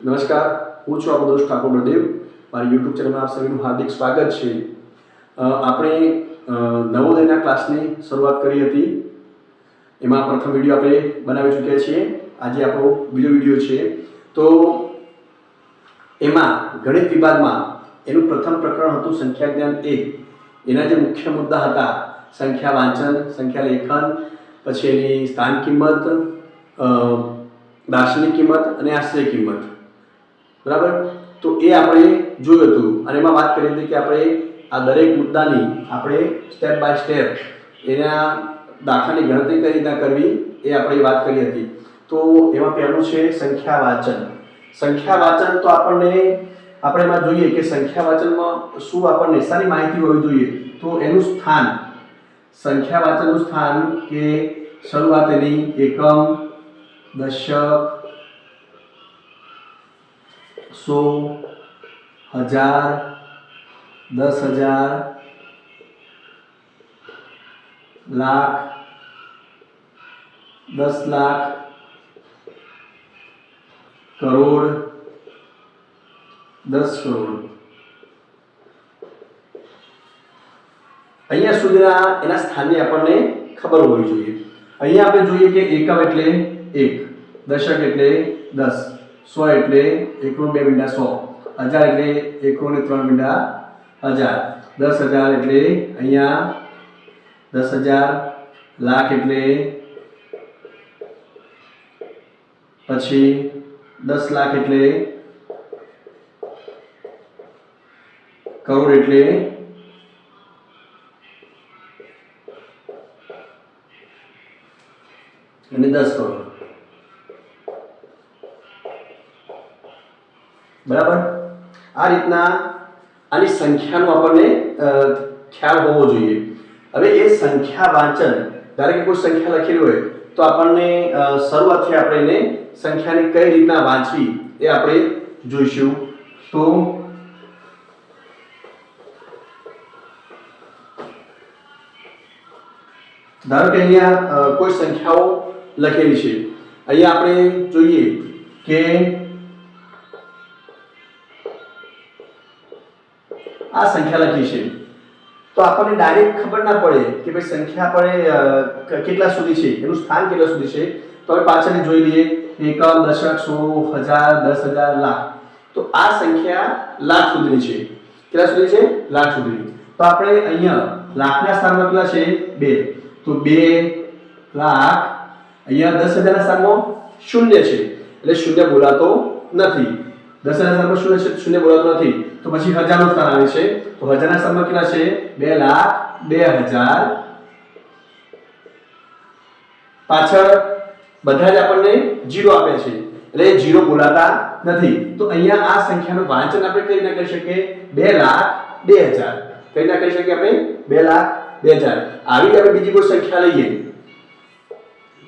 નમસ્કાર, હું છું આપણો દોસ્ત ઠાકોર બળદેવ. મારી યુટ્યુબ ચેનલમાં આપ સૌનું હાર્દિક સ્વાગત છે. આપણે નવોદયના ક્લાસની શરૂઆત કરી હતી. એમાં પ્રથમ વિડીયો આપણે બનાવી ચૂક્યા છીએ. આજે આપણો બીજો વિડીયો છે. તો એમાં ગણિત વિભાગમાં એનું પ્રથમ પ્રકરણ હતું સંખ્યા જ્ઞાન 1. એના જે મુખ્ય મુદ્દા હતા સંખ્યા વાંચન, સંખ્યા લેખન, પછી એની સ્થાન કિંમત, દાર્શનિક કિંમત અને આશ્રય કિંમત. બરાબર, તો એ આપણે જોયું હતું અને એમાં વાત કરી હતી કે આપણે આ દરેક મુદ્દાની આપણે સ્ટેપ બાય સ્ટેપ એના દાખલાની ગણતરી કઈ રીતના કરવી એ આપણે વાત કરી હતી. તો એમાં પહેલું છે સંખ્યા વાંચન. સંખ્યા વાંચન તો આપણે એમાં જોઈએ કે સંખ્યા વાંચનમાં શું આપણને સારી માહિતી હોવી જોઈએ. તો એનું સ્થાન, સંખ્યા વાંચનનું સ્થાન કે શરૂઆત એની એકમ, દશક, 100, 1000, 10,000, લાખ, 10 લાખ, કરોડ, 10 કરોડ. અહીંયા સુધીના એના સ્થાનની આપણને ખબર હોવી જોઈએ. અહીંયા આપણે જોઈએ કે એકમ એટલે 1, દશક એટલે 10, 100 એટલે 1 નો 2 મીંડા 100, 1000 એટલે 1 ને 3 મીંડા 1000, 10,000 એટલે અહીંયા 10,000, લાખ એટલે પછી 10 લાખ એટલે કરોડ એટલે અને 10 કરોડ. બરાબર, આ રીતના આની સંખ્યાનો આપણને ખ્યાલ હોવો જોઈએ. હવે એ સંખ્યા વાંચન, ધારો કે કોઈ સંખ્યા લખેલી હોય તો આપણને શરૂઆતથી આપણે એને સંખ્યાને કઈ રીતના વાંચવી એ આપણે જોઈશું. તો ધારો કે અહીંયા કોઈ સંખ્યાઓ લખેલી છે. અહીંયા આપણે જોઈએ કે આ સંખ્યા લખી છે તો આપણને ડાયરેક્ટ ખબર ના પડે કે ભાઈ સંખ્યા આપણે કેટલા સુધી છે, એનું સ્થાન કેટલા સુધી છે. તો હવે પાછળથી જોઈ લઈએ એકમ, દશક, 100, 1000, 10,000, લાખ. તો આ સંખ્યા લાખ સુધીની છે. કેટલા સુધી છે? લાખ સુધીની. તો આપણે અહીંયા લાખના સ્થાનમાં કેટલા છે? 2. તો 2 લાખ. અહીંયા 10,000 ના સ્થાનમાં 0 છે એટલે 0 બોલાતો નથી. 10,000 ના સ્થાનમાં 0 બોલાતો નથી. તો પછી 1000 નું સ્થાન આવે છે. તો 1000 ના સ્થાનમાં કેટલા છે? 2,02,000. પાછળ બધા જ આપણને 0 આપે છે એટલે 0 બોલાતા નથી. તો અહીંયા આ સંખ્યાનું વાંચન આપણે કઈ રીતના કરી શકીએ? 2,02,000. કઈ રીતના કરી શકીએ આપણે? 2,02,000. આવી આપણે બીજી કોઈ સંખ્યા લઈએ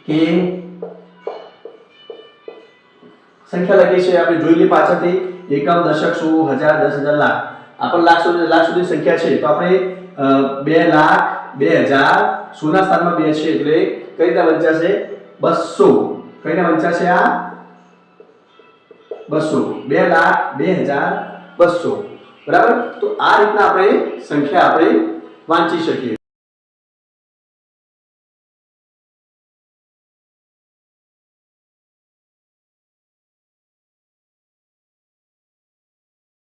કે સંખ્યા લખી છે આપણે જોઈ લઈએ પાછળથી એકમ, દશક, 100, 1000, 10,000, લાખ. આપણે લાખ સુધી સંખ્યા છે તો આપણે 2,02,000 100 ના સ્થાનમાં 2 છે એટલે કઈ રીતના વંચાશે? 200. કઈ રીતના વંચાશે? આ 200. 2,02,200. બરાબર, તો આ રીતના આપણે સંખ્યા આપણે વાંચી શકીએ.